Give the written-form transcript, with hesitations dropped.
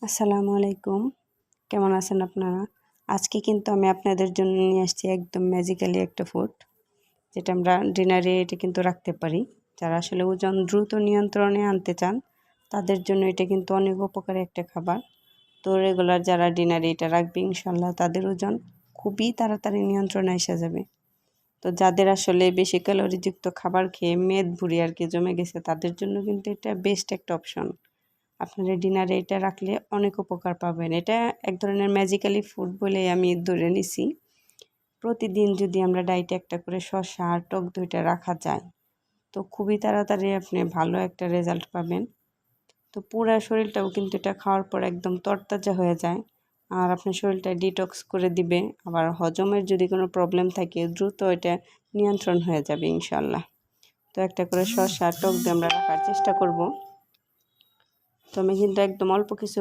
আসসালামু আলাইকুম, কেমন আছেন আপনারা? আজকে কিন্তু আমি আপনাদের জন্য নিয়ে আসছি একদম ম্যাজিক্যালি একটা ফুড, যেটা আমরা ডিনারে এটা কিন্তু রাখতে পারি। যারা আসলে ওজন দ্রুত নিয়ন্ত্রণে আনতে চান তাদের জন্য এটা কিন্তু অনেক উপকারী একটা খাবার। তো রেগুলার যারা ডিনারে এটা রাখবে ইনশাল্লাহ তাদের ওজন খুবই তাড়াতাড়ি নিয়ন্ত্রণে এসে যাবে। তো যাদের আসলে বেশি ক্যালোরিযুক্ত খাবার খেয়ে মেদ ভুঁড়ি আর কি জমে গেছে তাদের জন্য কিন্তু এটা বেস্ট একটা অপশন। আপনারা ডিনারে এটা রাখলে অনেক উপকার পাবেন। এটা এক ধরনের ম্যাজিক্যালি ফুড বলে আমি ধরে নিছি। প্রতিদিন যদি আমরা ডায়েটে একটা করে শসা আর টক দইটা রাখা যায় তো খুবই তাড়াতাড়ি আপনি ভালো একটা রেজাল্ট পাবেন। তো পুরা শরীরটাও কিন্তু এটা খাওয়ার পর একদম তরতাজা হয়ে যায় আর আপনার শরীরটা ডিটক্স করে দিবে। আবার হজমের যদি কোনো প্রবলেম থাকে দ্রুত এটা নিয়ন্ত্রণ হয়ে যাবে ইনশাল্লাহ। তো একটা করে শসা টক দই আমরা রাখার চেষ্টা করব। তো আমি কিন্তু একদম অল্প কিছু